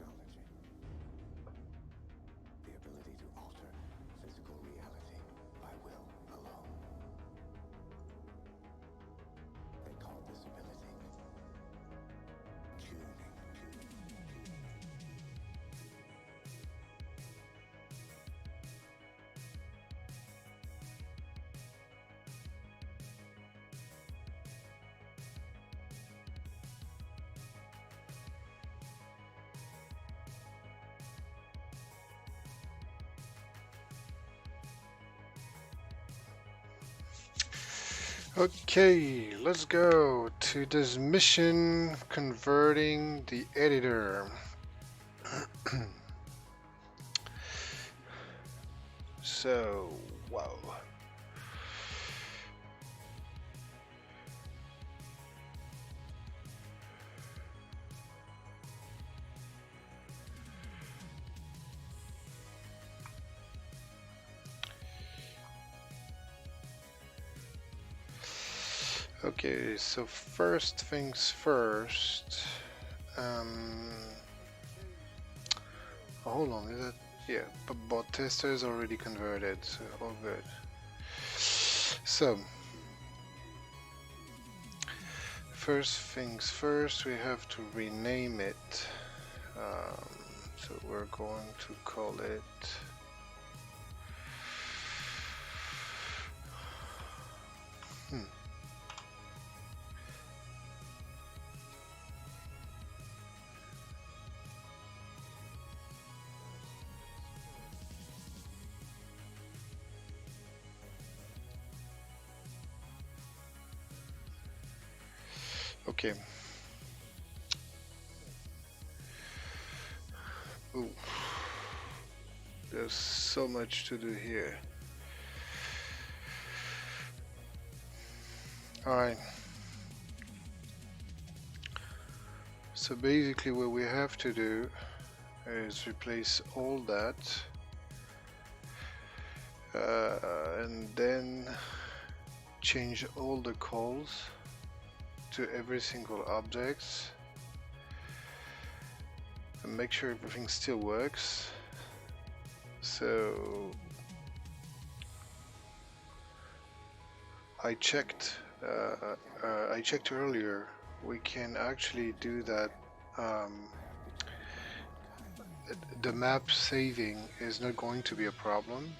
technology. The ability to alter physical reality by will alone. They call this ability tuning. Okay, let's go to this mission converting the editor. So, wow. Okay, so first things first. Hold on, is that? Yeah, but bot tester is already converted, so all good. So, first things first, we have to rename it. So we're going to call it. Okay. Ooh. There's so much to do here. Alright. So basically what we have to do is replace all that and then change all the calls to every single object and make sure everything still works. So I checked earlier. We can actually do that. The map saving is not going to be a problem.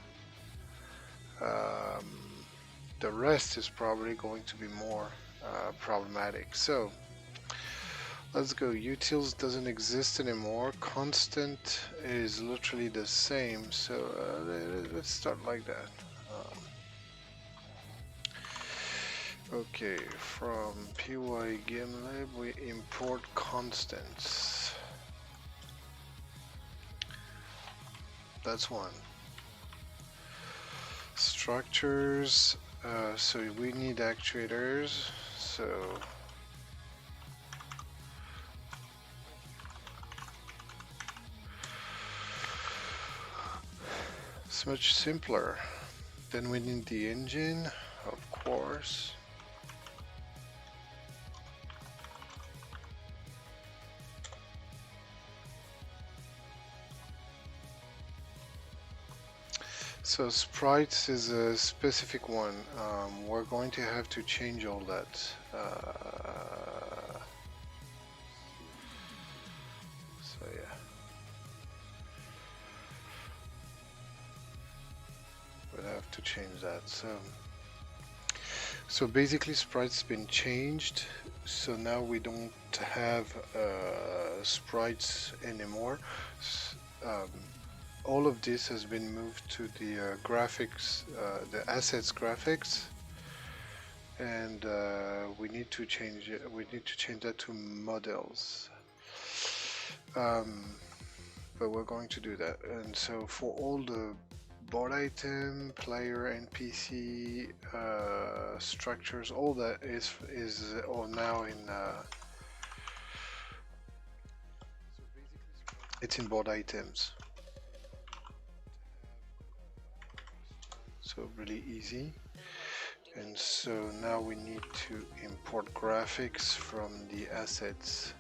The rest is probably going to be more problematic. So let's go. Utils doesn't exist anymore. Constant is literally the same. So let's start like that. Okay, from pygamelib we import constants. That's one. Structures, so we need actuators, so it's much simpler. Then we need the engine, of course. So sprites is a specific one. We're going to have to change all that. So yeah. We'll have to change that. So basically sprites been changed. So now we don't have sprites anymore. All of this has been moved to the graphics, the assets graphics, and we need to change it. We need to change that to models. But we're going to do that. And so for all the board item, player, NPC, structures, all that is all now in. It's in board items. So really easy. And so now we need to import graphics from the assets.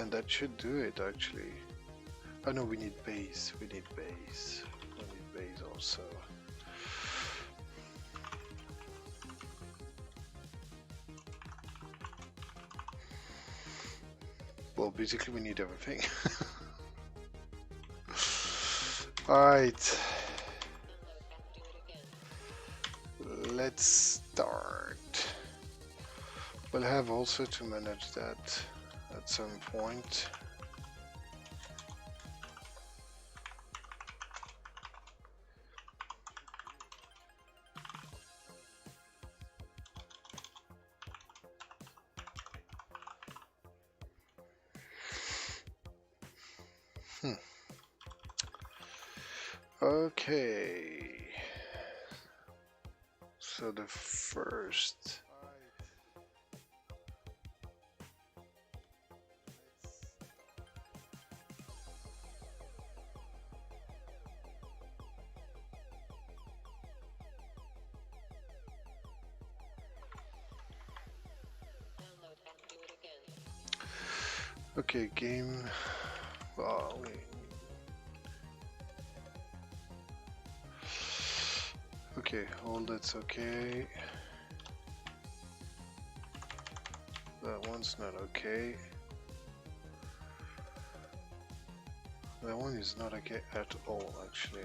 And that should do it actually. Oh no, we need base. We need base. We need base also. Well, basically we need everything. Alright. Let's start. We'll have also to manage that at some point. Okay. So the first. Okay, game. Well, okay, all that's okay. That one's not okay. That one is not okay at all, actually.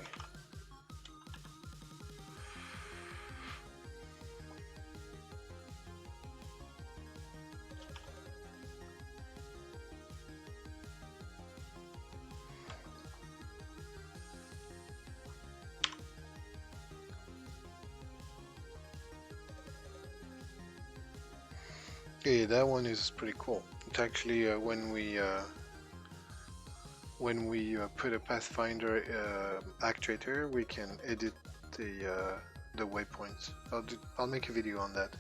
Okay, that one is pretty cool. It's actually when we put a Pathfinder actuator, we can edit the waypoints. I'll make a video on that.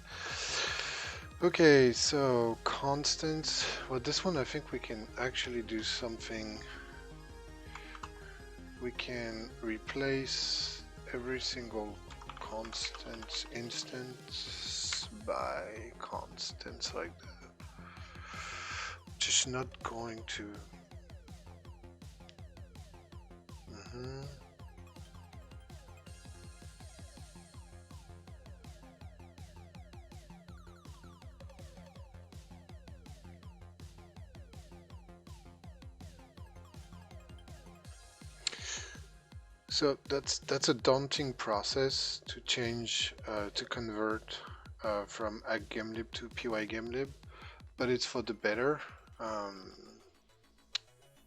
Okay, so constants. Well, this one I think we can actually do something. We can replace every single constant instance by constants like that. Just not going to. So that's a daunting process to change, to convert from hgl-editor to pygamelib, but it's for the better.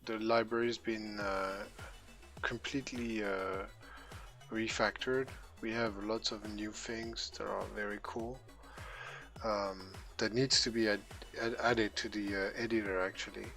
The library's been completely refactored. We have lots of new things that are very cool. That needs to be added to the editor actually.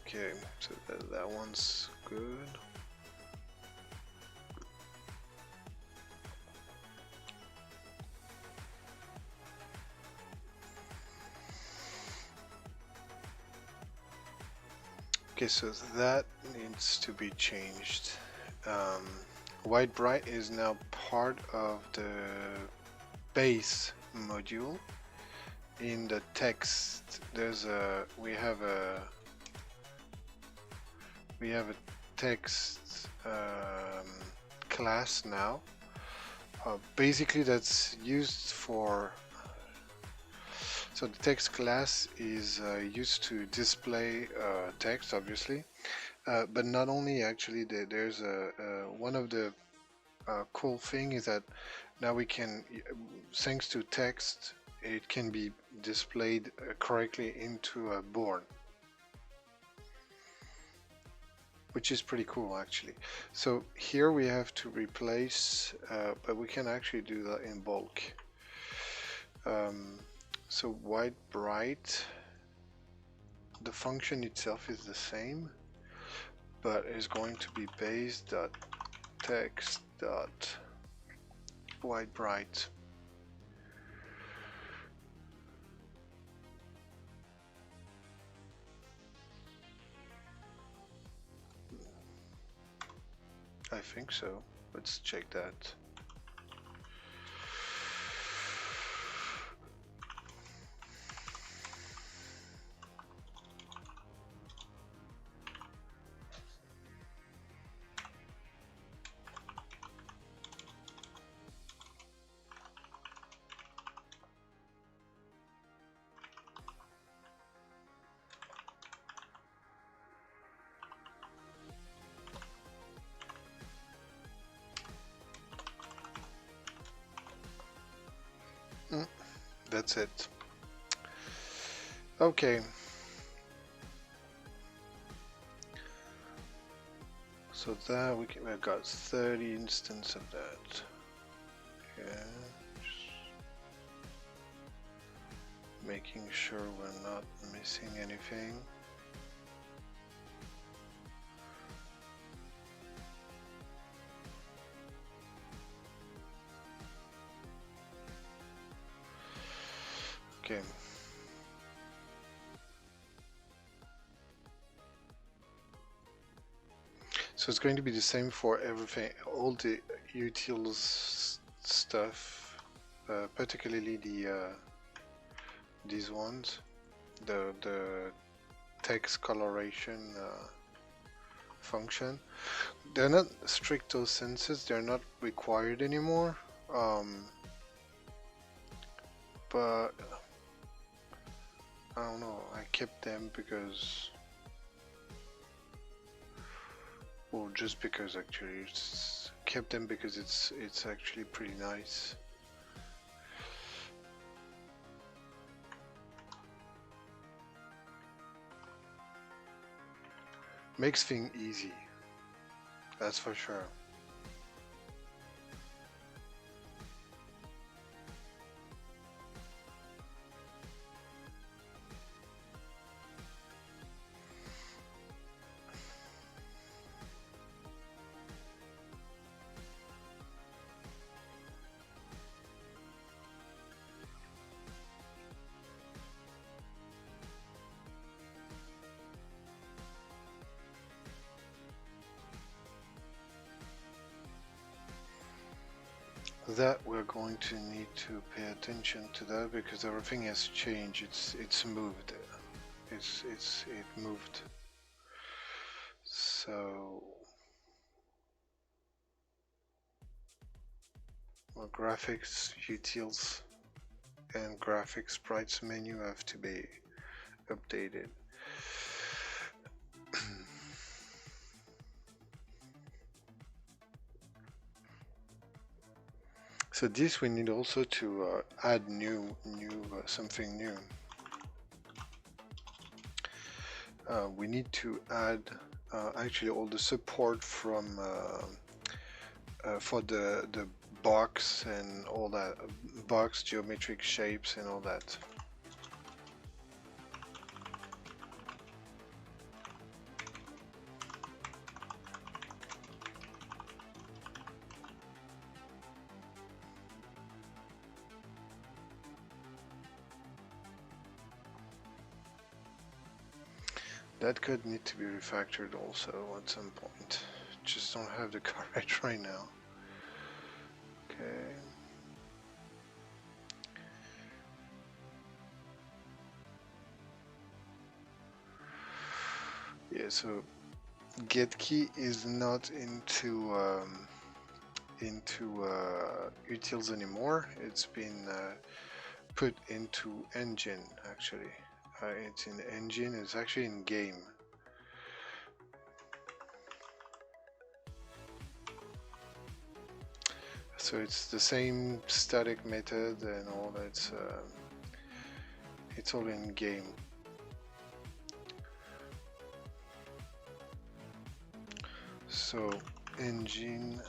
Okay, so that one's good. Okay, so that needs to be changed. White bright is now part of the base module. In the text, we have a text class now. Basically, that's used for. So the text class is used to display text, obviously, but not only. Actually, there's one of the cool thing is that now we can, thanks to text, it can be displayed correctly into a board, which is pretty cool actually. So here we have to replace, but we can actually do that in bulk. So white bright, the function itself is the same, but is going to be base.text.white bright. I think so. Let's check that. That's it. Okay. So that we've got 30 instances of that. Yeah. Just making sure we're not missing anything. Okay. So it's going to be the same for everything, all the utils stuff, particularly the these ones, the text coloration function. They're not stricto sensus, they're not required anymore, but I don't know, I kept them because, or just because actually, it's kept them because it's actually pretty nice. Makes things easy, that's for sure. That we're going to need to pay attention to that because everything has changed. It's moved. It moved. So well, graphics, utils, and graphics sprites menu have to be updated. So this we need also to add something new. We need to add actually all the support from for the box and all that, box geometric shapes and all that. That could need to be refactored also at some point. Just don't have the courage right now. Okay. Yeah, so GetKey is not into utils anymore. It's been put into engine actually. It's in engine. It's actually in game. So it's the same static method and all that. It's all in game. So engine.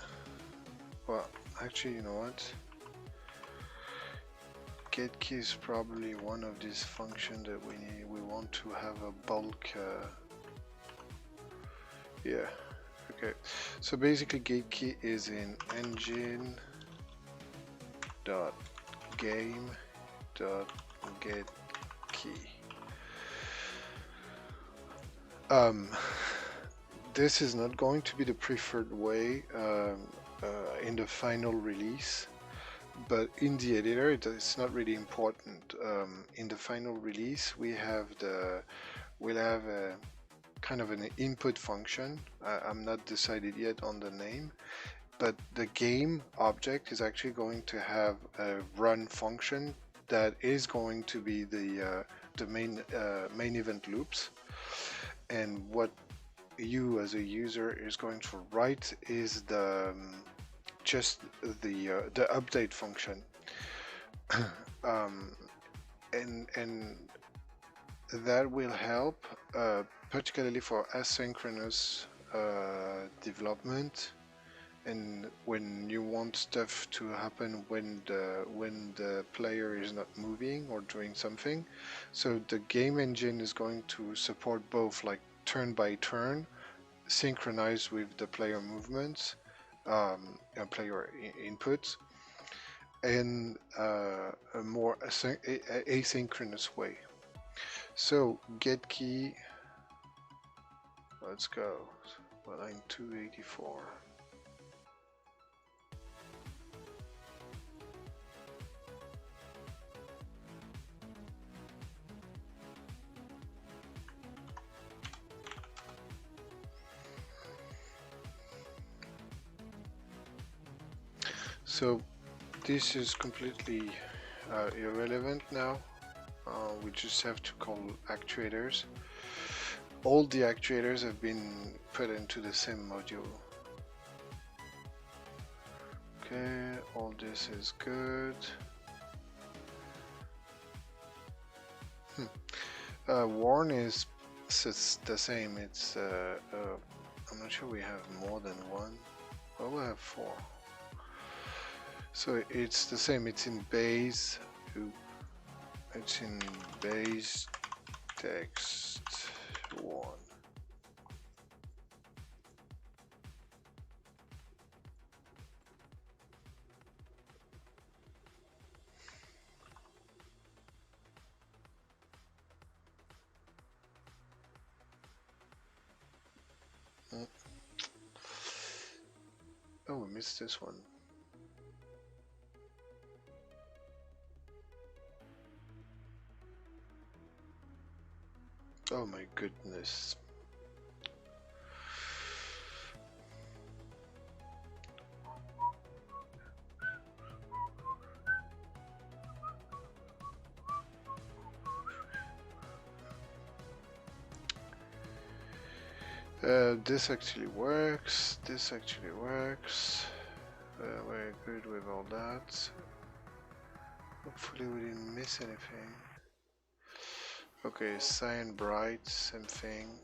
Well, actually, you know what? GetKey is probably one of these functions that we need. We want to have a bulk. Yeah. Okay. So basically, GetKey is in engine dot game dot GetKey. this is not going to be the preferred way in the final release, but in the editor it's not really important. In the final release we'll have a kind of an input function. I'm not decided yet on the name, but the game object is actually going to have a run function that is going to be the main event loops, and what you as a user is going to write is just the update function, and that will help particularly for asynchronous development, and when you want stuff to happen when the player is not moving or doing something. So the game engine is going to support both, like turn by turn, synchronized with the player movements, and player inputs, in a more asynchronous way. So get key, let's go, line 284. So this is completely irrelevant now. We just have to call actuators. All the actuators have been put into the same module. Okay, all this is good. Warn is the same. It's I'm not sure we have more than one. Well, we have 4. So it's the same. It's in base. It's in base text 1. Oh, we missed this one. Oh my goodness. This actually works. This actually works. We're good with all that. Hopefully we didn't miss anything. Okay, cyan bright, same thing.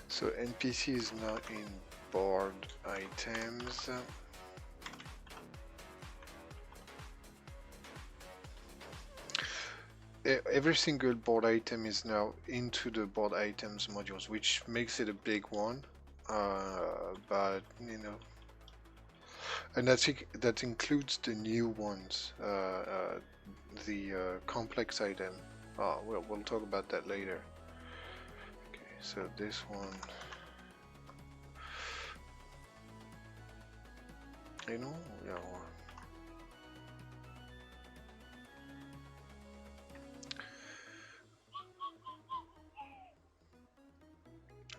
So NPC is not in board items. Every single board item is now into the board items modules, which makes it a big one. But you know, and that includes the new ones, the complex item. Oh, well, we'll talk about that later. Okay, so this one, you know, yeah.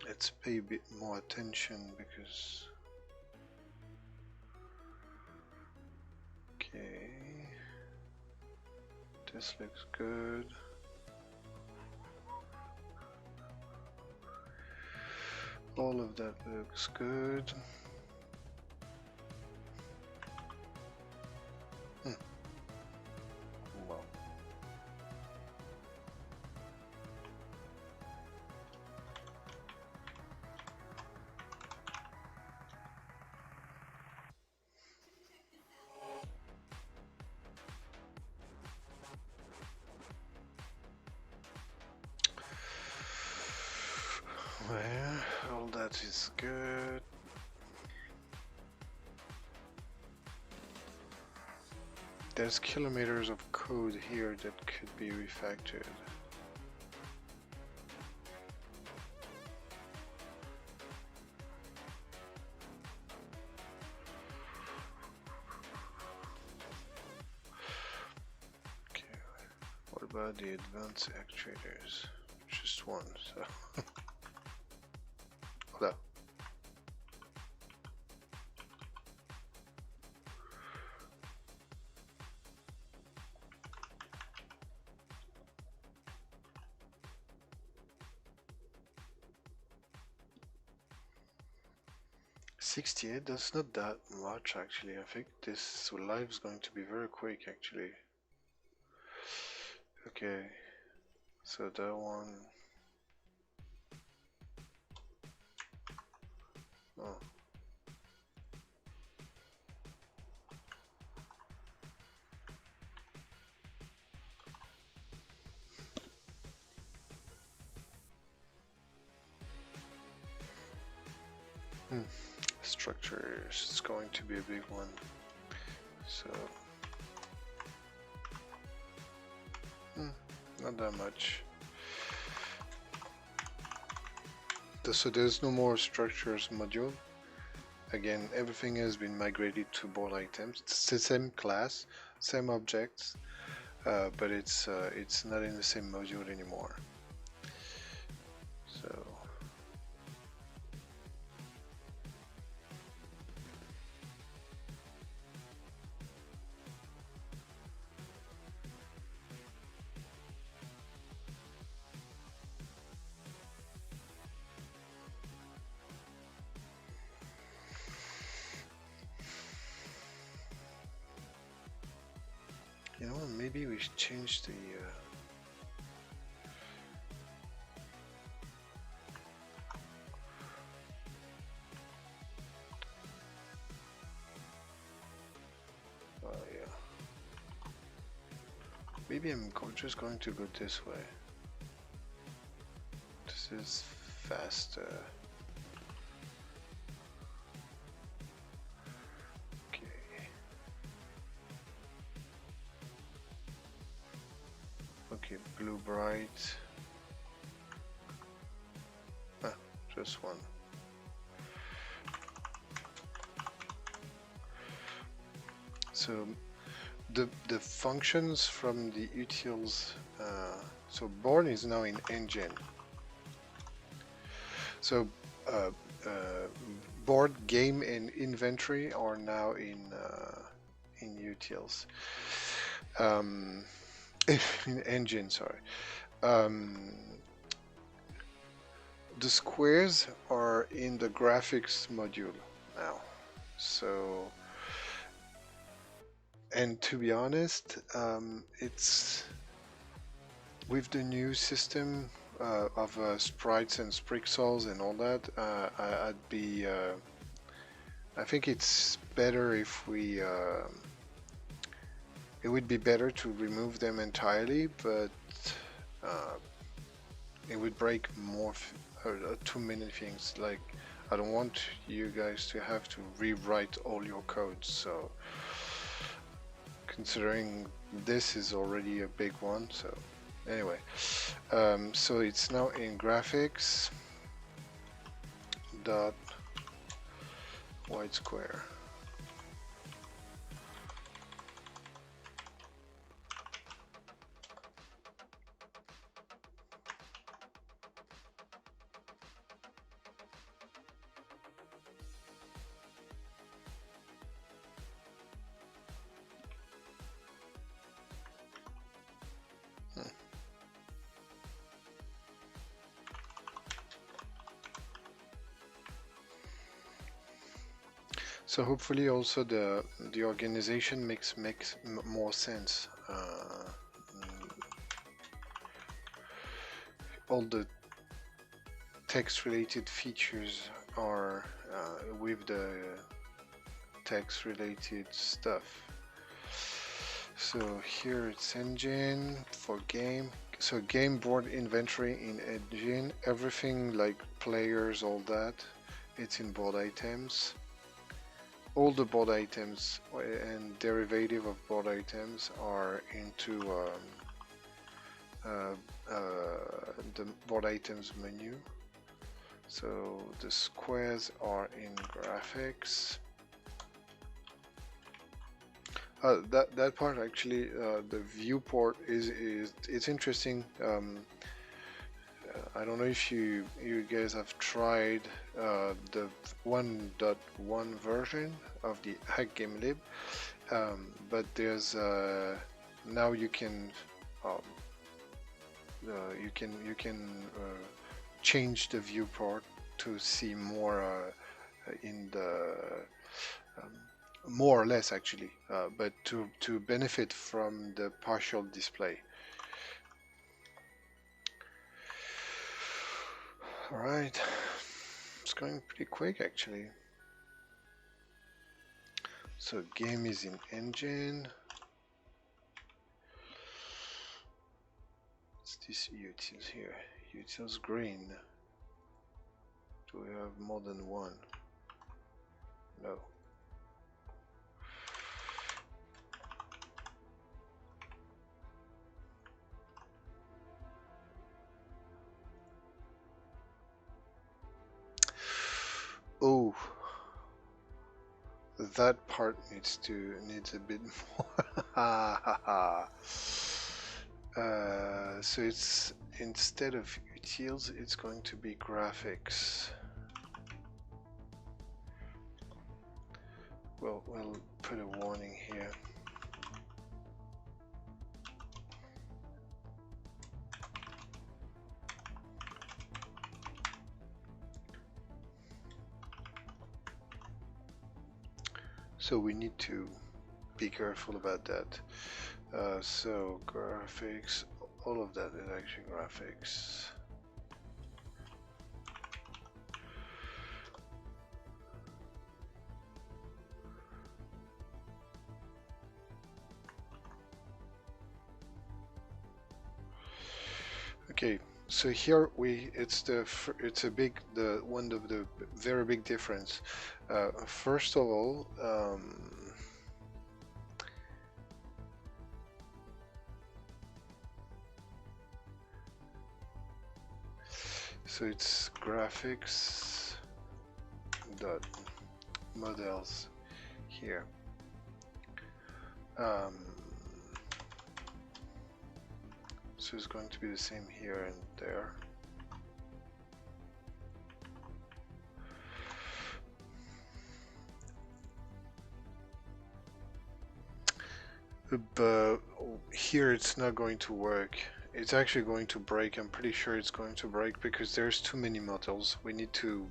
Let's pay a bit more attention because. Okay, this looks good. All of that looks good. Well. good. There's kilometers of code here that could be refactored. Okay, what about the advanced actuators? Just one, so. Hold up. $68, that's not that much actually. I think this live is going to be very quick actually. Okay, so that one. Oh. Structures, it's going to be a big one. So, not that much. So there's no more structures module. Again, everything has been migrated to board items. It's the same class, same objects, but it's not in the same module anymore. So. You know, maybe we should change the yeah. Maybe I'm just going to go this way. This is faster. Okay, blue bright. Just one. So the functions from the utils. So born is now in engine. So board, game, and inventory are now in utils. In engine, sorry. The squares are in the graphics module now. So, and to be honest, it's with the new system of sprites and pixels and all that. I think it's better if we. It would be better to remove them entirely, but it would break more too many things. Like, I don't want you guys to have to rewrite all your codes. So, considering this is already a big one, so anyway, so it's now in graphics dot white square. So hopefully also the organization makes more sense. All the text related features are with the text related stuff. So here it's engine for game. So game, board, inventory in engine, everything like players, all that it's in board items. All the board items and derivative of board items are into the board items menu. So the squares are in graphics. That part actually, the viewport is it's interesting. I don't know if you guys have tried the 1.1 version of the hgl-editor, but there's now you can change the viewport to see more in the more or less actually, but to benefit from the partial display. All right, it's going pretty quick actually. So game is in engine. What's this utils here? Utils green. Do we have more than one? No. Oh, that part needs a bit more. So it's instead of utils, it's going to be graphics. Well, we'll put a warning here. So we need to be careful about that. So graphics, all of that is actually graphics. Okay, so here it's a big one of the very big difference. First of all, so it's graphics dot models here. So it's going to be the same here and there. But here it's not going to work. It's actually going to break. I'm pretty sure it's going to break because there's too many models. We need to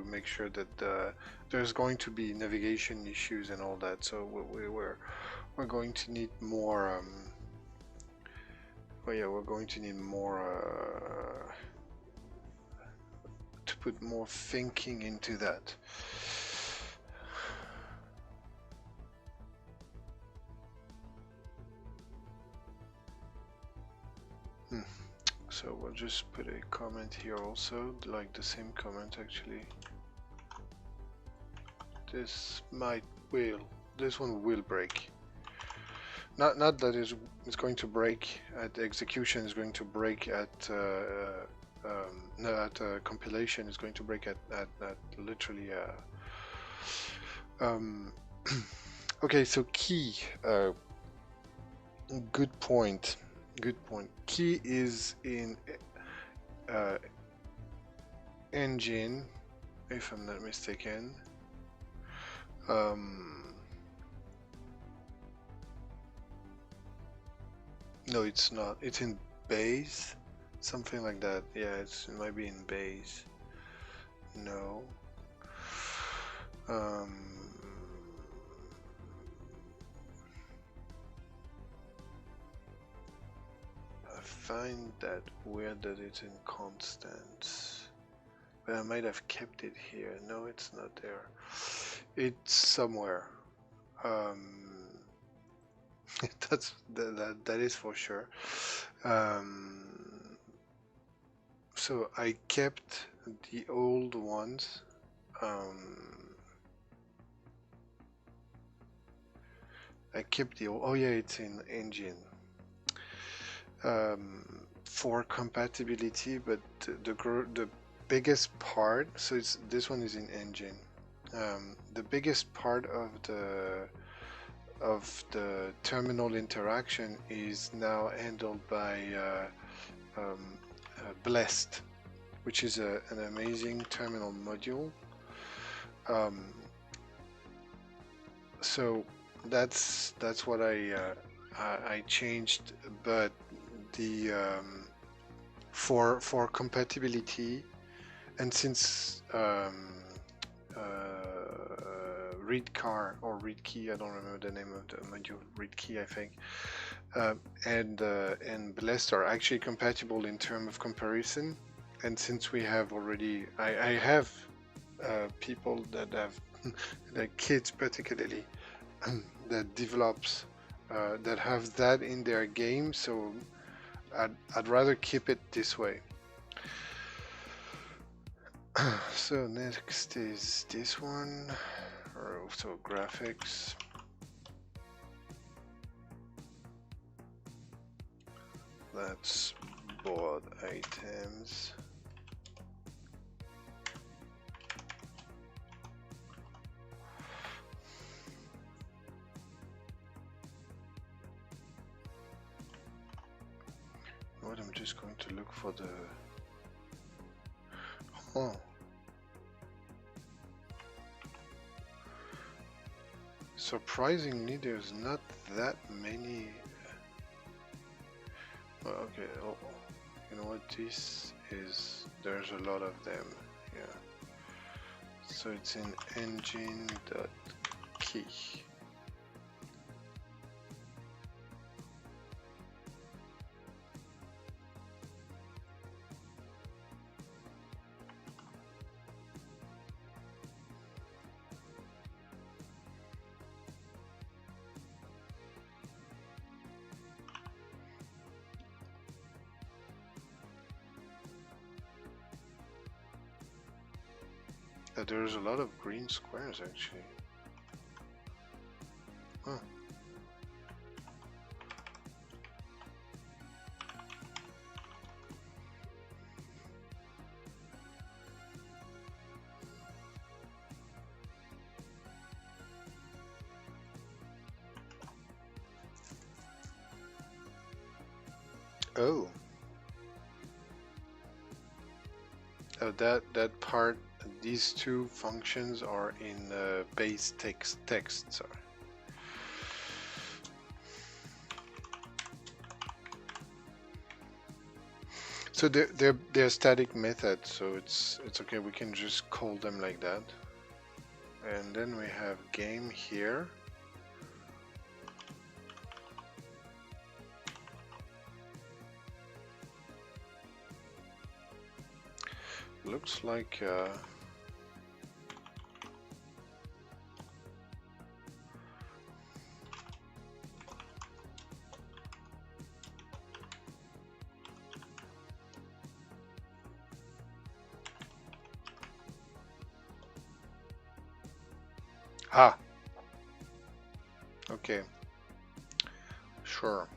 make sure that there's going to be navigation issues and all that. So we're going to need more. Oh yeah, we're going to need more to put more thinking into that. So we'll just put a comment here also, like the same comment actually. This one will break. Not that it's going to break at execution, is going to break at no, at compilation is going to break at literally okay, so key, good point. Key is in engine, if I'm not mistaken. No, it's not. It's in base, something like that. Yeah, it might be in base. No. I find that weird that it's in constants, but I might have kept it here. No, it's not there. It's somewhere. That is for sure. So I kept the old ones I kept the, oh yeah, it's in engine. For compatibility, but the biggest part, so it's, this one is in engine. The biggest part of the terminal interaction is now handled by Blessed, which is an amazing terminal module. So that's what I changed, but the for compatibility, and since read car or read key, I don't remember the name of the module, read key I think, and Blessed are actually compatible in terms of comparison. And since we have already, I have people that have like kids particularly that develops that have that in their game, so I'd rather keep it this way. So next is this one, or also graphics. That's board items. What, I'm just going to look for the, oh, surprisingly there's not that many. Well, okay, oh, you know what this is, there's a lot of them, yeah. So it's in engine.key. There's a lot of green squares actually. Huh. Oh. Oh, that part, these two functions are in base text, sorry. So they're static methods, so it's okay, we can just call them like that. And then we have game here. Looks like ah, okay, sure.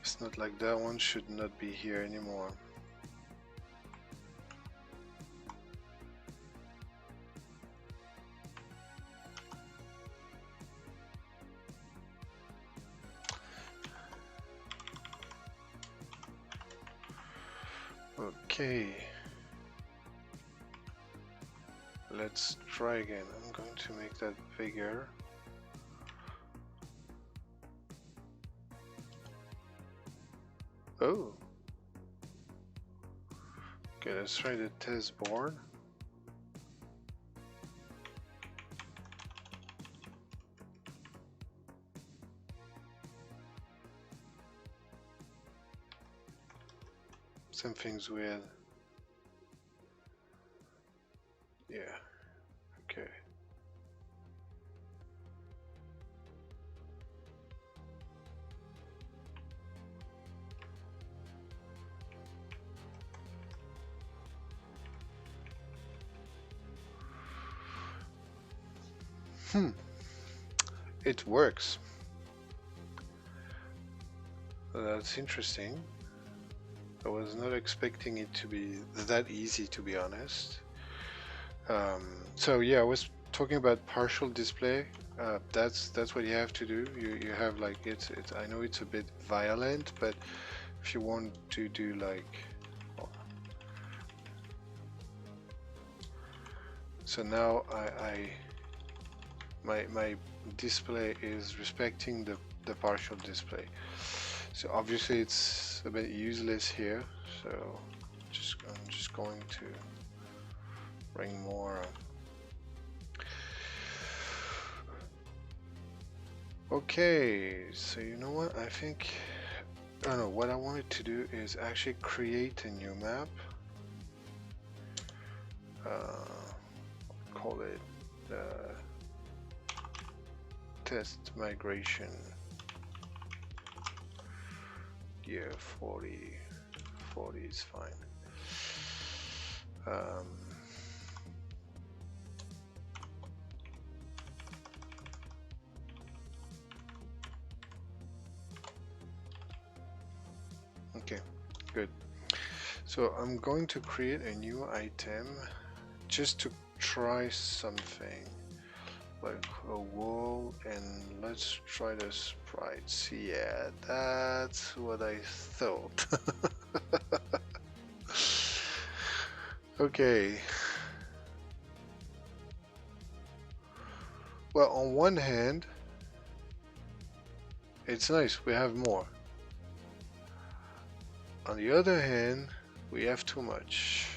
It's not like that one should not be here anymore. Okay. Let's try again. I'm going to make that bigger. Oh. Okay, let's try the test board. Something's weird. Yeah. Okay. It works. That's interesting. I was not expecting it to be that easy, to be honest. So yeah, I was talking about partial display. That's what you have to do. You have like it's I know it's a bit violent, but if you want to do like so now my display is respecting the partial display. So obviously it's a bit useless here. So I'm just going to bring more. Okay, so you know what? I think I don't know what I wanted to do is actually create a new map. Call it test migration. Yeah, 40 is fine. Okay, good. So I'm going to create a new item just to try something like a wall, and let's try the sprites. Yeah, that's what I thought. Okay. Well, on one hand, it's nice, we have more. On the other hand, we have too much.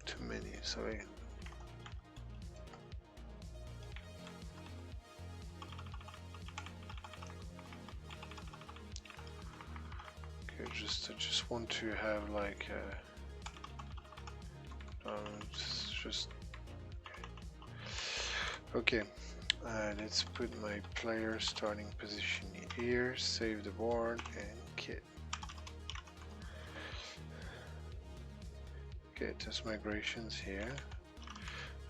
Too many, sorry. Okay, I just want to have like just okay. Let's put my player starting position here, save the board, and kit. Okay, test migrations here.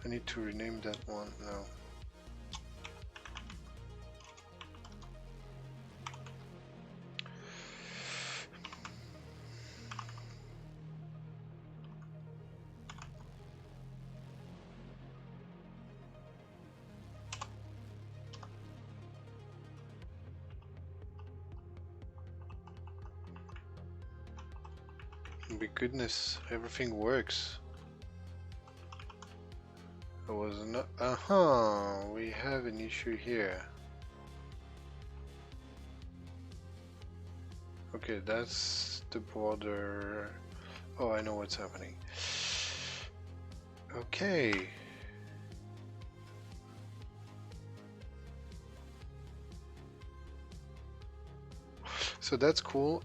I need to rename that one now. My goodness, everything works. I was not. We have an issue here. Okay, that's the border. Oh, I know what's happening. Okay. So that's cool.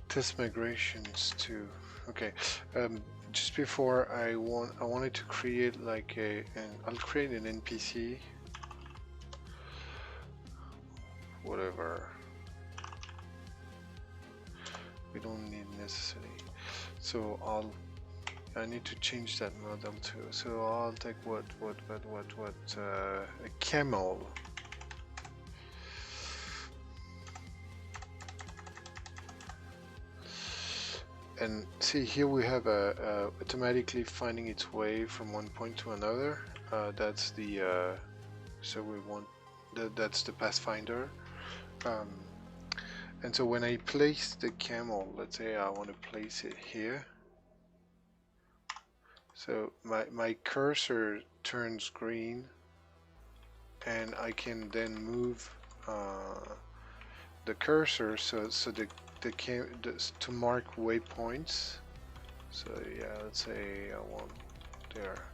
Test migrations too. Okay. Just before I wanted to create like I'll create an NPC. Whatever. We don't need necessarily. So I need to change that model too. So I'll take what a camel. And see here we have automatically finding its way from one point to another. That's the so we want that's the pathfinder. And so when I place the camel, let's say I want to place it here. So my cursor turns green, and I can then move the cursor so to mark waypoints. So yeah, let's say I want there.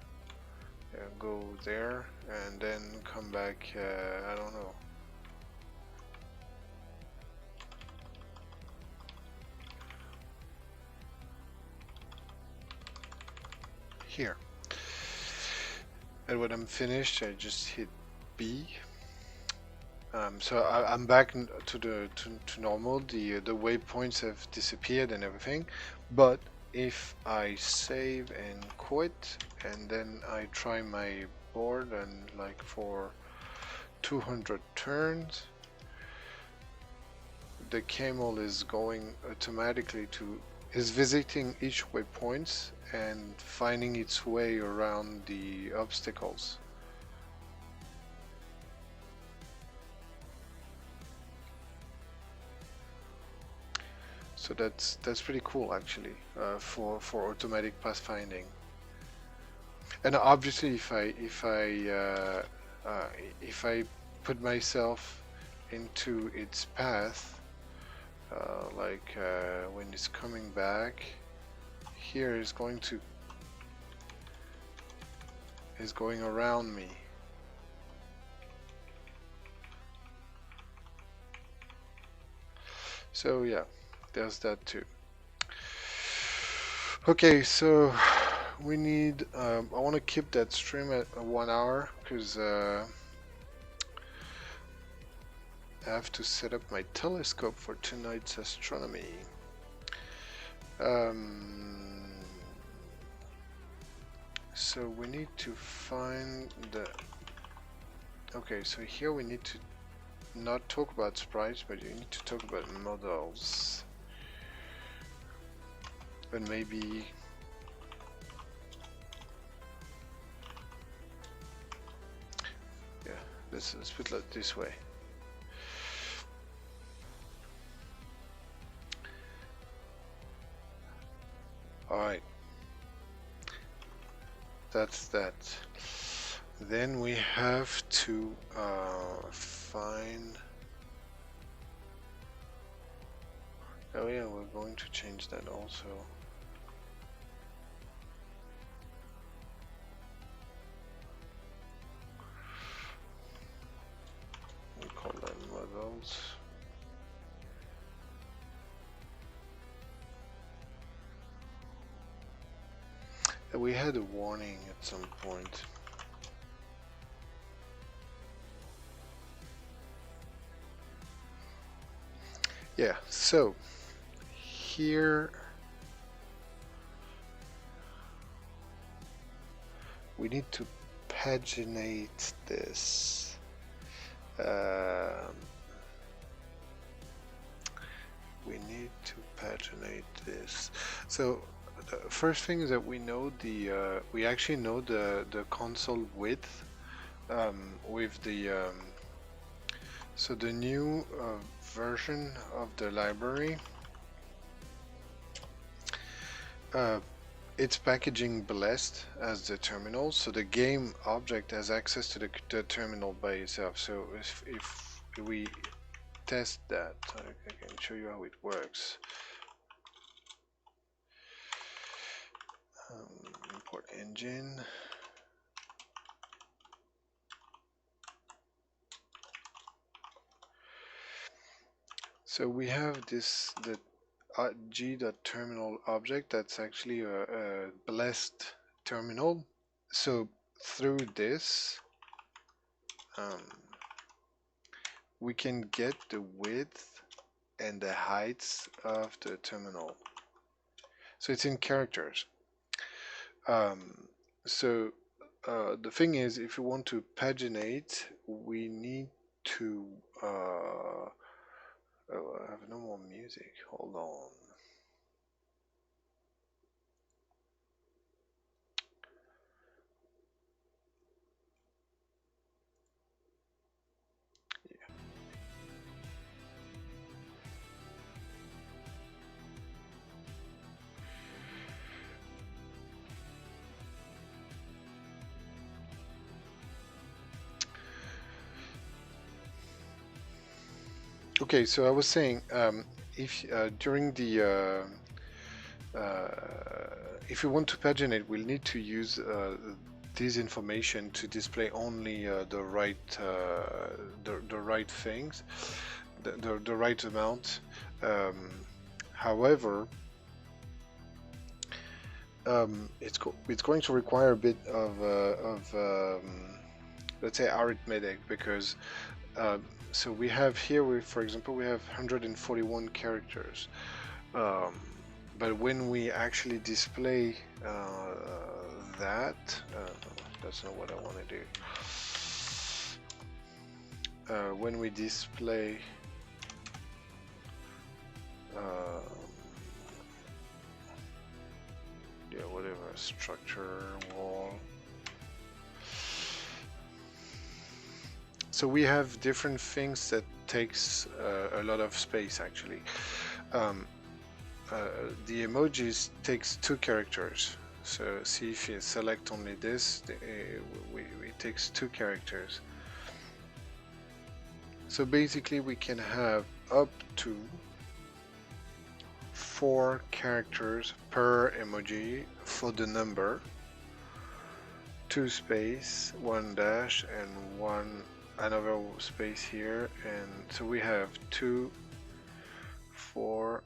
Yeah, go there and then come back. I don't know. Here. And when I'm finished, I just hit B. So I'm back to the to normal. The waypoints have disappeared and everything, but if I save and quit and then I try my board and like for 200 turns, the camel is going automatically to is visiting each waypoints and finding its way around the obstacles. So that's pretty cool actually, for automatic pathfinding. And obviously, uh, if I put myself into its path, like when it's coming back, here is going around me. So yeah, there's that too. Okay, so we need. I want to keep that stream at 1 hour because I have to set up my telescope for tonight's astronomy. So we need to find the. Okay, so here we need to not talk about sprites, but you need to talk about models. And maybe. Yeah, let's put it this way. Alright. That's that. Then we have to find. Oh yeah, we're going to change that also. We call them models. We had a warning at some point. Yeah, so here we need to paginate this. We need to paginate this. So the first thing is that we know we actually know the console width with the so the new version of the library, it's packaging blessed as the terminal, so the game object has access to the terminal by itself. So if we test that, I can show you how it works. Import engine. So we have the g.terminal object that's actually a blessed terminal. So through this, we can get the width and the heights of the terminal. So it's in characters. So the thing is, if you want to paginate, we need to. Oh, I have no more music. Hold on. Okay, so I was saying, if during the if you want to paginate, we'll need to use this information to display only the right right things, the right amount. However, it's going to require a bit of let's say arithmetic, because So we have here, for example, we have 141 characters. But when we actually display that, that's not what I want to do. When we display yeah, whatever, structure, wall. So we have different things that takes a lot of space actually. The emojis takes 2 characters. So see if you select only this, it takes 2 characters. So basically we can have up to 4 characters per emoji for the number, 2 space, 1 dash, and another space here, and so we have 2, 4,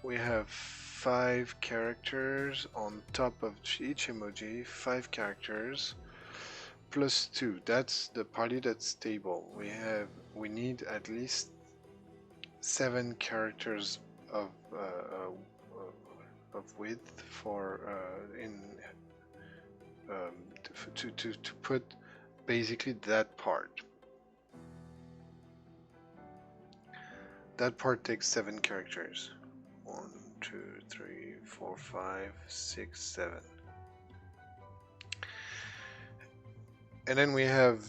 we have 5 characters on top of each emoji, 5 characters plus 2. That's the party that's stable. We need at least 7 characters of width for to put basically that part. That part takes 7 characters. 1, 2, 3, 4, 5, 6, 7. And then we have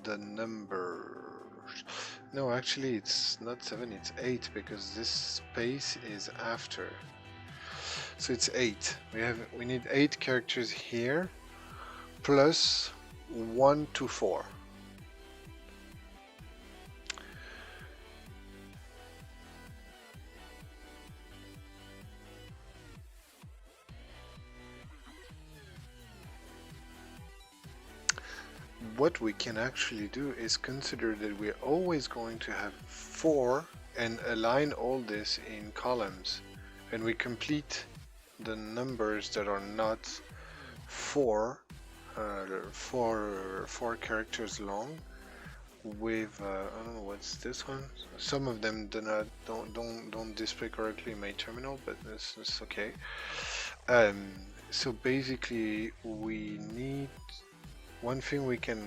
the numbers. No, actually it's not 7, it's 8, because this space is after. So it's 8. We need 8 characters here plus 1 to 4. What we can actually do is consider that we're always going to have 4 and align all this in columns, and we complete the numbers that are not 4 characters long with I don't know what's this one. Some of them don't display correctly in my terminal, but it's okay. So basically we need, one thing we can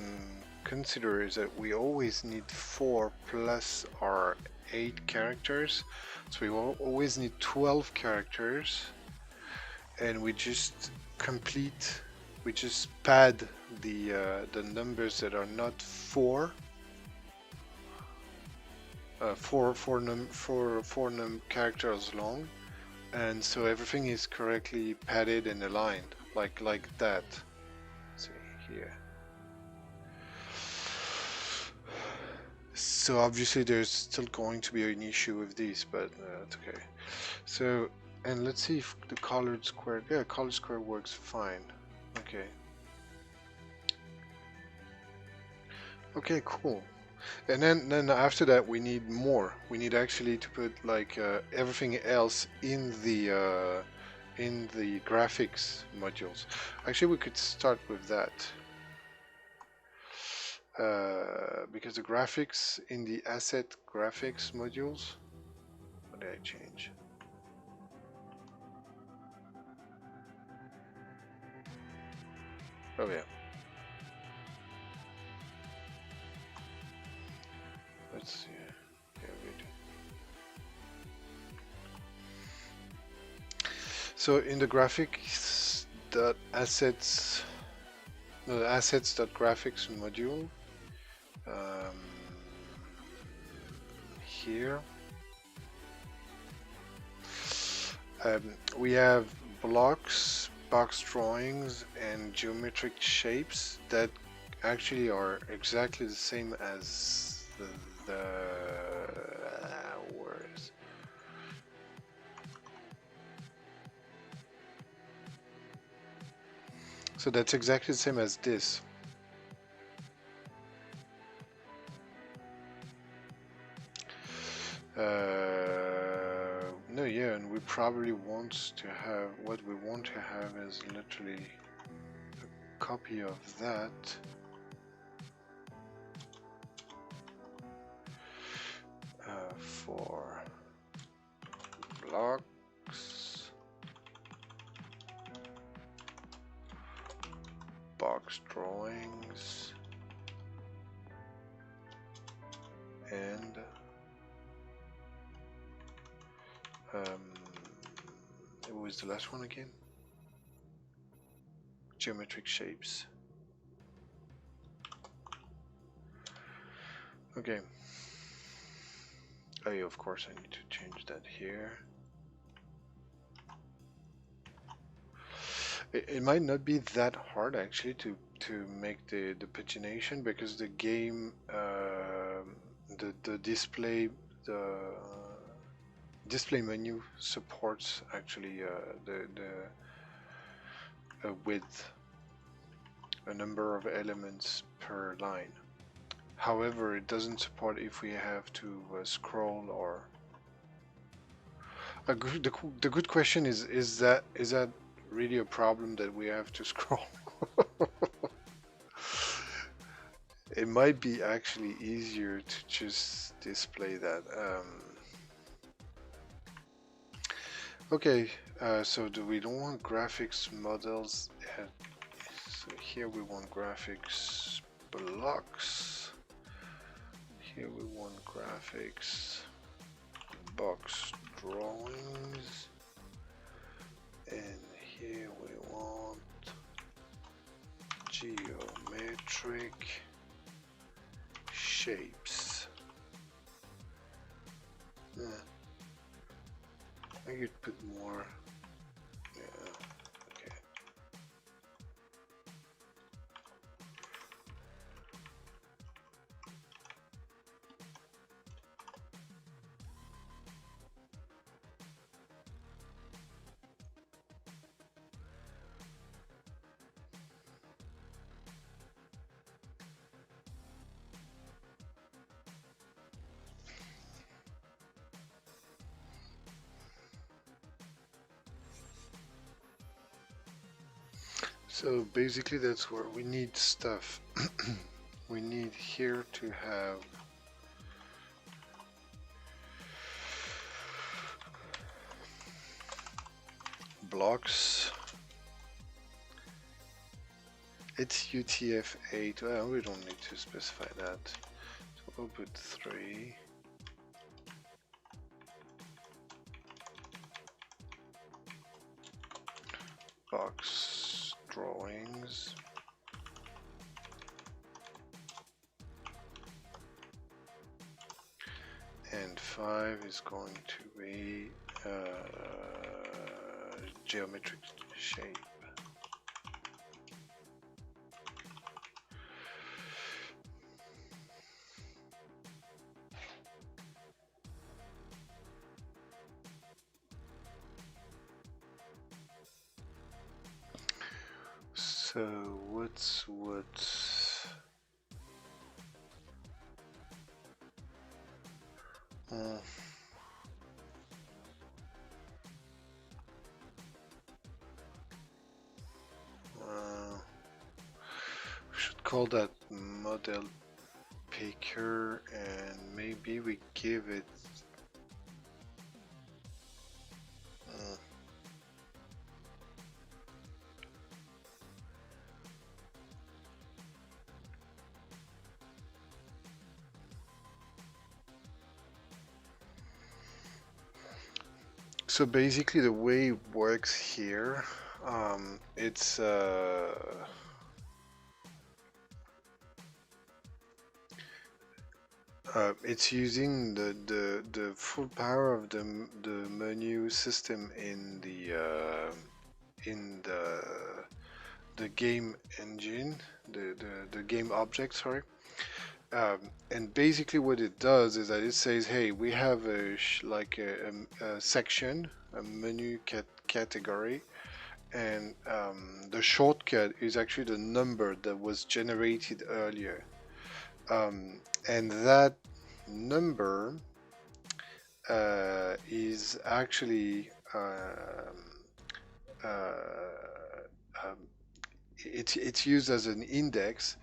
consider is that we always need 4 plus our 8 characters, so we will always need 12 characters, and we just pad the numbers that are not 4 characters long, and so everything is correctly padded and aligned like that. Let's see here. So obviously there's still going to be an issue with these, but it's okay. So, and let's see if the colored square, yeah, colored square works fine. Okay. Okay, cool. And then after that we need more. We need actually to put like everything else in the graphics modules. Actually, we could start with that. Because the graphics in the asset graphics modules, what did I change? Oh yeah. Let's see. Yeah, so in the graphics.assets, no, the assets.graphics module, here we have blocks, box drawings, and geometric shapes that actually are exactly the same as the words. So that's exactly the same as this. No, yeah, and we probably want to have, what we want to have is literally a copy of that. For blocks, box drawings, and what was the last one again? Geometric shapes. Okay. Oh yeah, of course I need to change that here. It might not be that hard actually to make the pagination, because the game the display menu supports actually with a number of elements per line. However, it doesn't support if we have to scroll or. The good question is that really a problem that we have to scroll? It might be actually easier to just display that. Okay, so we don't want graphics models. So here we want graphics blocks. Here we want graphics box drawings. And here we want geometric shapes. I could put more. Yeah, okay. So basically that's where we need stuff. We need here to have blocks. It's UTF-8. Well, we don't need to specify that. So we'll put 3. Box drawings. And 5 is going to be geometric shape. So what's we should call that model picker, and maybe we give it so basically the way it works here, it's using the full power of the menu system in the game engine, the game object, sorry. And basically what it does is that it says, hey, we have a section, a menu category, and the shortcut is actually the number that was generated earlier, and that number is actually it's used as an index,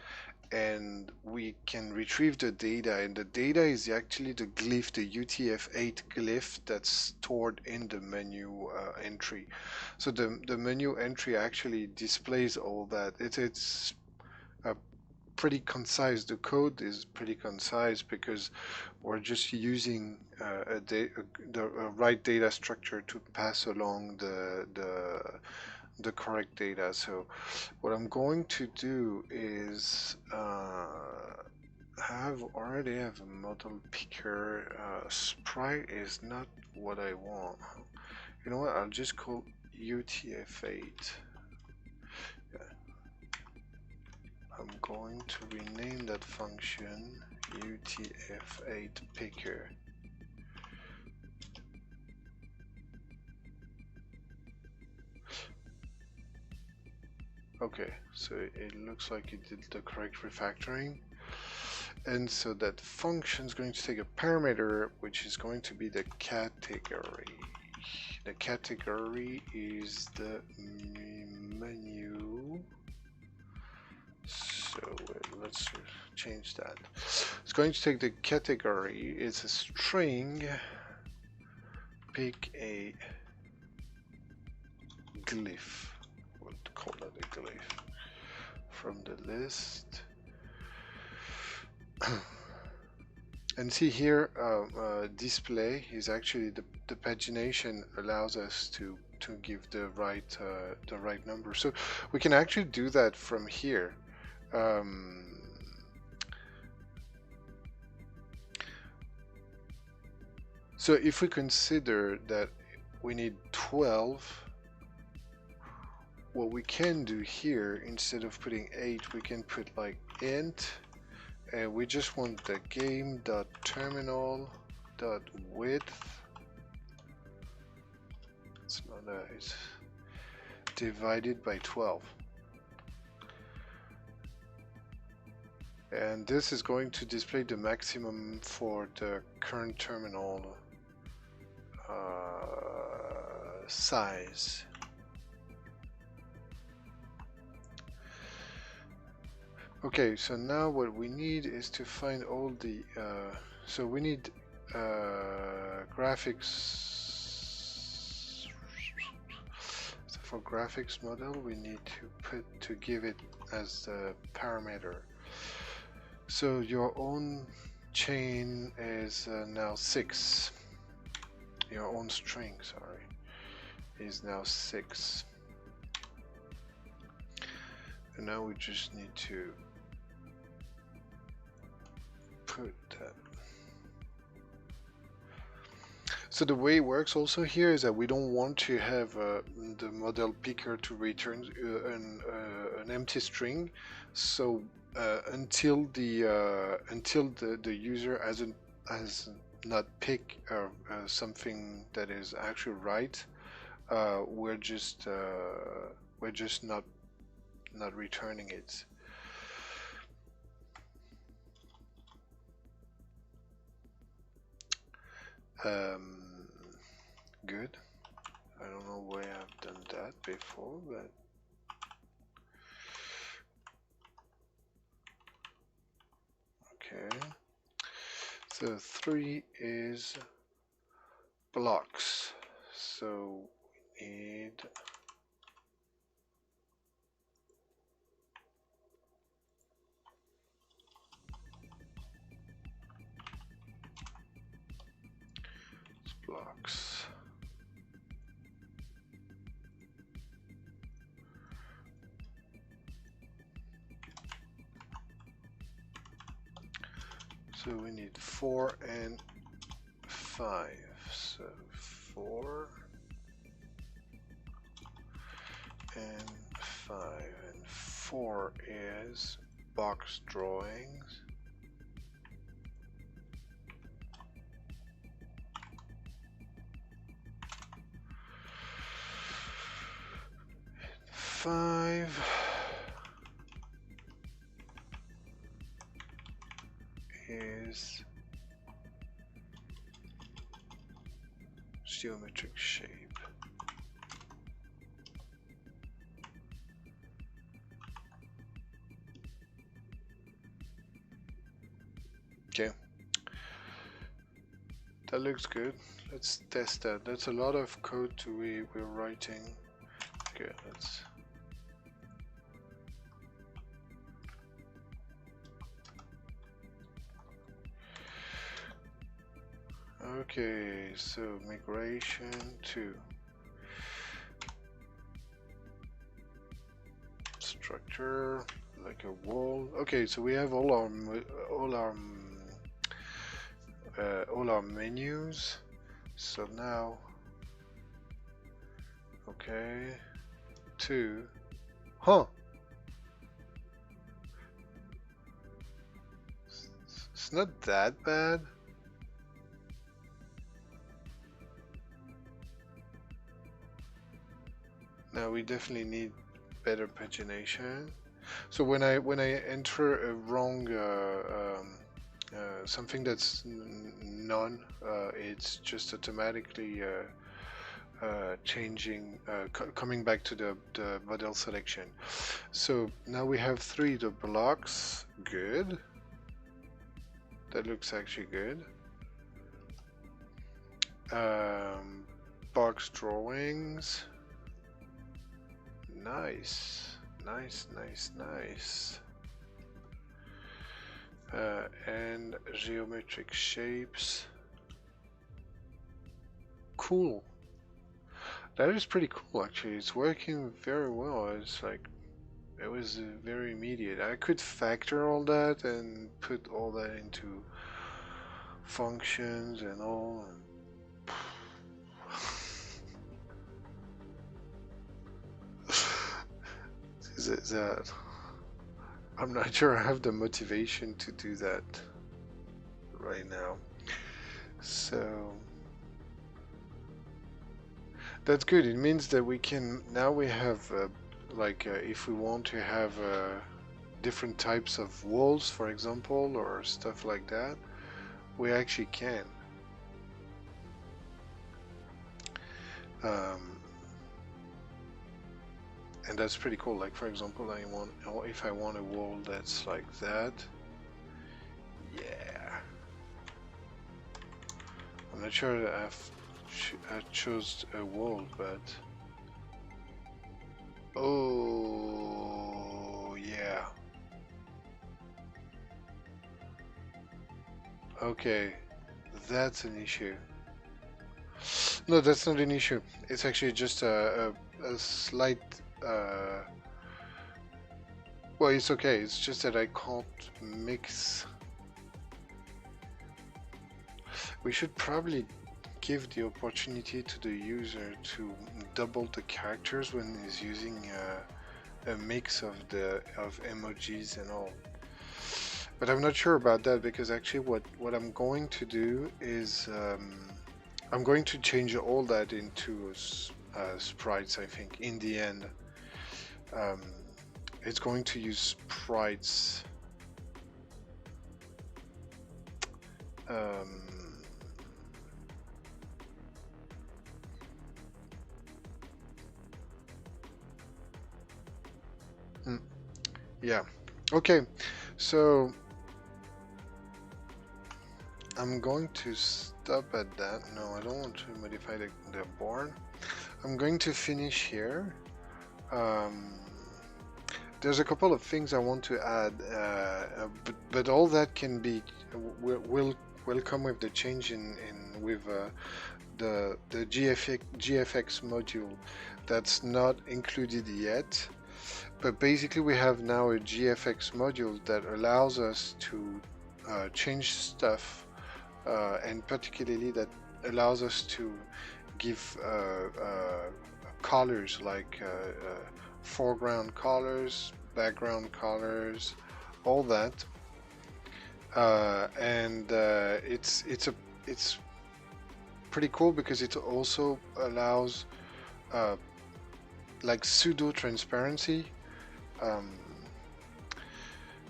and we can retrieve the data, and the data is actually the glyph, the UTF-8 glyph that's stored in the menu entry. So the menu entry actually displays all that. It's pretty concise. The code is pretty concise because we're just using the right data structure to pass along the correct data. So what I'm going to do is already have a model picker. Sprite is not what I want. You know what? I'll just call UTF-8. Yeah. I'm going to rename that function UTF-8 picker. Okay, so it looks like it did the correct refactoring. And so that function is going to take a parameter, which is going to be the category. The category is the menu. So let's change that. It's going to take the category. It's a string. Pick a glyph. We'll call that a glyph from the list. And see here, display is actually the pagination allows us to give the right number. So we can actually do that from here. So if we consider that we need 12, what we can do here, instead of putting 8, we can put like int, and we just want the game.terminal.width. It's not it's divided by 12. And this is going to display the maximum for the current terminal size. Okay, so now what we need is to find all the so we need graphics. So for graphics model, we need to give it as the parameter. So your own chain is now 6. Your own string, sorry, is now 6. And now we just need to put that. So the way it works also here is that we don't want to have the model picker to return an empty string. So until the user has not pick something that is actually right, we're just not returning it. Good. I don't know why I've done that before, but okay. So 3 is blocks. So we need blocks. So we need 4 and 5. So 4 and 5, and 4 is box drawings. Five is geometric shape. Okay, that looks good. Let's test that. That's a lot of code we're writing. Okay, let's. Okay, so migration to structure like a wall. Okay, so we have all our menus. So now, okay, to, huh? It's not that bad. Now we definitely need better pagination. So when I enter a wrong something that's none, it's just automatically changing, coming back to the model selection. So now we have 3 the blocks. Good. That looks actually good. Box drawings. Nice, nice, nice, nice. And geometric shapes. Cool. That is pretty cool, actually. It's working very well. It's like, it was very immediate. I could factor all that and put all that into functions and all. Is that? I'm not sure I have the motivation to do that right now. So that's good. It means that we can now we have if we want to have different types of walls, for example, or stuff like that, we actually can. And that's pretty cool. Like, for example, if I want a wall that's like that, yeah. I'm not sure that I chose a wall, but oh yeah. Okay, that's an issue. No, that's not an issue. It's actually just a slight. Well, it's okay. It's just that I can't mix. We should probably give the opportunity to the user to double the characters when he's using a mix of emojis and all. But I'm not sure about that, because actually what I'm going to do is I'm going to change all that into sprites, I think, in the end. It's going to use sprites. Yeah. Okay. So I'm going to stop at that. No, I don't want to modify the board. I'm going to finish here. There's a couple of things I want to add, but all that can be will come with the change with the GFX module that's not included yet. But basically, we have now a GFX module that allows us to change stuff, and particularly that allows us to give colors, like foreground colors, background colors, all that, and it's pretty cool because it also allows like pseudo transparency.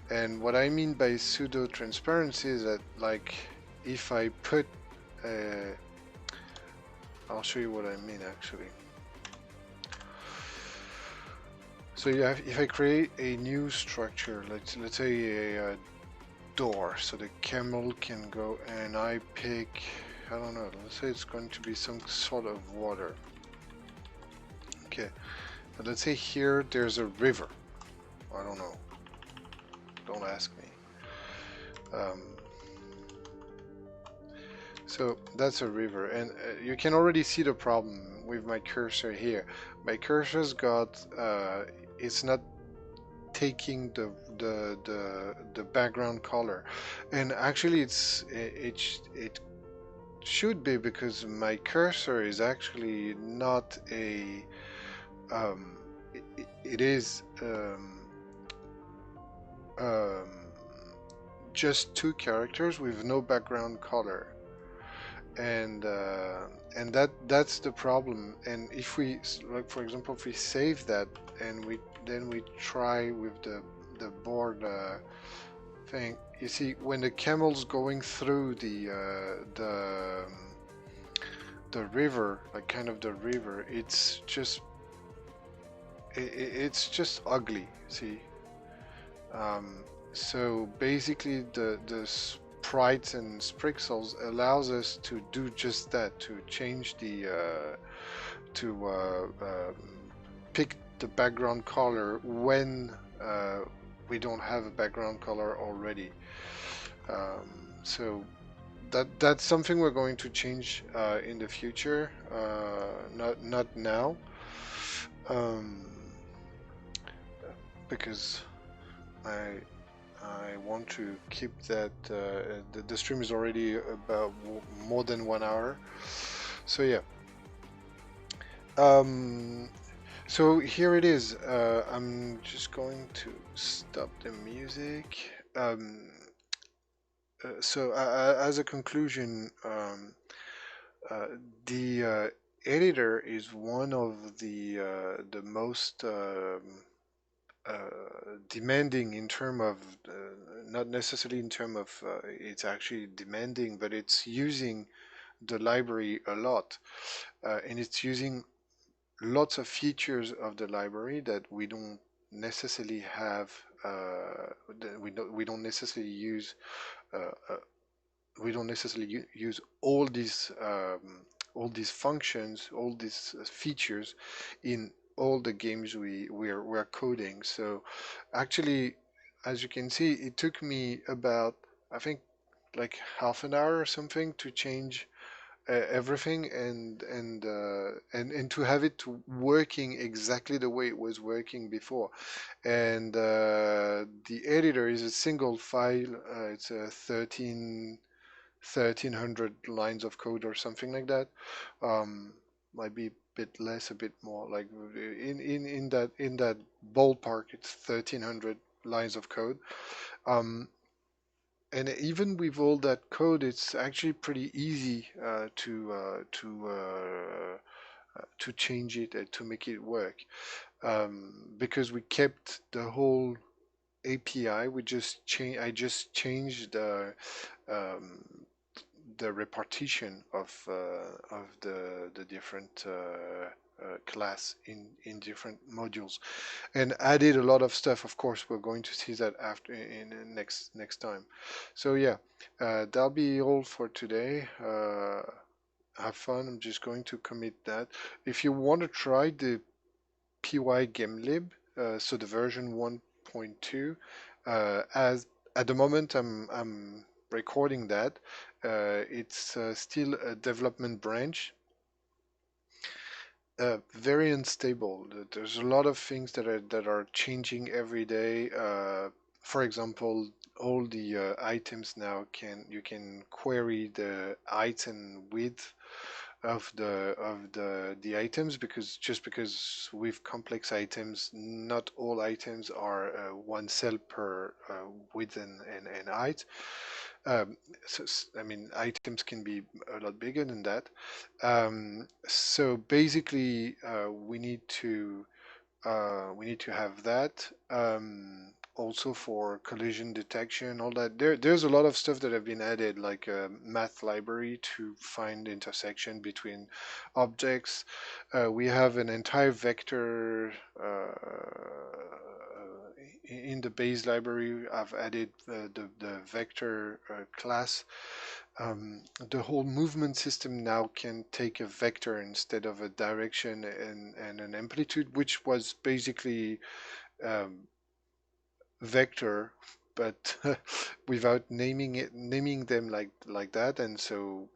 And what I mean by pseudo transparency is that, like, if I put I'll show you what I mean actually. So if I create a new structure, let's say door so the camel can go, and I pick, I don't know, let's say it's going to be some sort of water. Okay, but let's say here there's a river. I don't know, don't ask me. So that's a river, and you can already see the problem with my cursor here. My cursor's got, it's not taking the background color, and actually it should be, because my cursor is actually not a it is um, just two characters with no background color, and that's the problem. And if we, like for example, if we save that and we try with the board thing, you see when the camel's going through the river, like kind of the river, it's just ugly, see. So basically the sprites and sprixels allows us to do just that, to change the to pick the background color when we don't have a background color already. So that's something we're going to change in the future, not now, because I want to keep that. The stream is already about more than 1 hour, so yeah. So here it is. I'm just going to stop the music. So as a conclusion, the editor is one of the most demanding in term of not necessarily in term of it's actually demanding, but it's using the library a lot, and it's using lots of features of the library that we don't necessarily have, that we don't necessarily use, uh, uh, we don't necessarily use all these functions, all these features in all the games we're coding. So actually, as you can see, it took me about, I think, like half an hour or something to change everything, and to have it working exactly the way it was working before. And the editor is a single file. It's a 1300 lines of code or something like that. Might be a bit less, a bit more. Like in that ballpark, it's 1300 lines of code. And even with all that code, it's actually pretty easy to change it and to make it work, because we kept the whole API. I just changed the repartition of the different class in different modules, and added a lot of stuff. Of course, we're going to see that after in next time. So yeah, that'll be all for today. Have fun. I'm just going to commit that. If you want to try the pygamelib, so the version 1.2, as at the moment I'm recording that, it's still a development branch, very unstable. There's a lot of things that are changing every day. For example, all the items now you can query the height and width of the items, because with complex items, not all items are one cell per width and height. So, I mean, items can be a lot bigger than that. So basically, we need to have that. Also for collision detection, all that. There's a lot of stuff that have been added, like a math library to find intersection between objects. We have an entire vector in the base library, I've added the vector class. The whole movement system now can take a vector instead of a direction and an amplitude, which was basically um, vector, but without naming them like that. And so,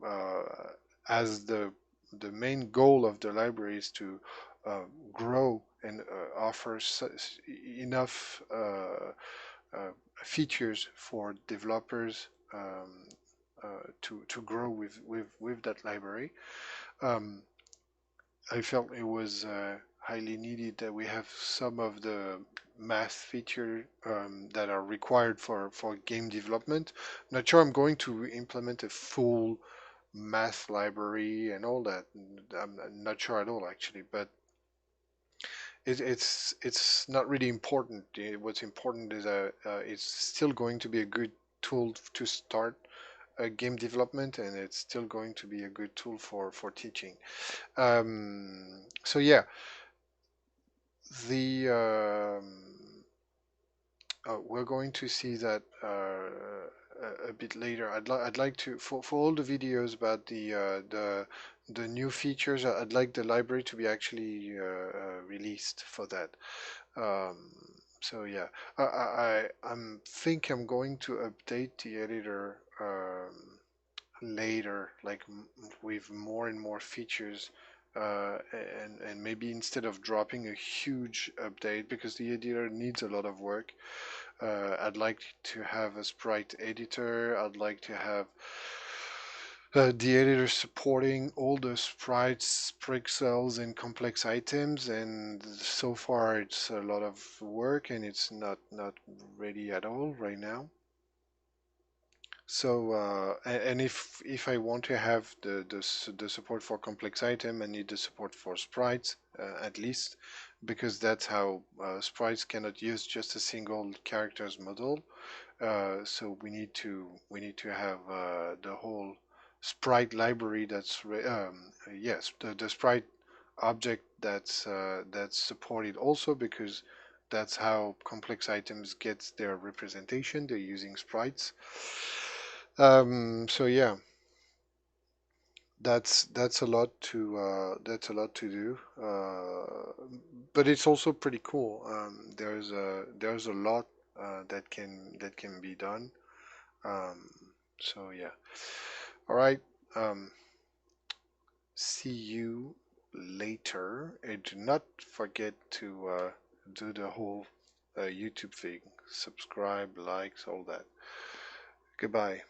as the main goal of the library is to grow and offer enough features for developers to grow with that library. Um, I felt it was highly needed that we have some of the math features that are required for game development. Not sure I'm going to implement a full math library and all that. I'm not sure at all actually, but it's not really important. What's important is it's still going to be a good tool to start game development, and it's still going to be a good tool for teaching. So yeah, the we're going to see that a bit later. I'd like to for all the videos about the new features. I'd like the library to be actually released for that. Um, so yeah, I'm think I'm going to update the editor later, like with more and more features, and maybe instead of dropping a huge update because the editor needs a lot of work, I'd like to have a sprite editor. I'd like to have the editor supporting all the sprites, pixels, and complex items. And so far, it's a lot of work, and it's not ready at all right now. So, and if I want to have the support for complex item, I need the support for sprites at least, because that's how sprites cannot use just a single characters model. So we need to have the whole sprite library that's yes, the sprite object that's supported also, because that's how complex items gets their representation. They're using sprites. So yeah, that's a lot to do, but it's also pretty cool. There's a lot that can be done. Um, so yeah, all right. See you later, and do not forget to do the whole YouTube thing: subscribe, likes, all that. Goodbye.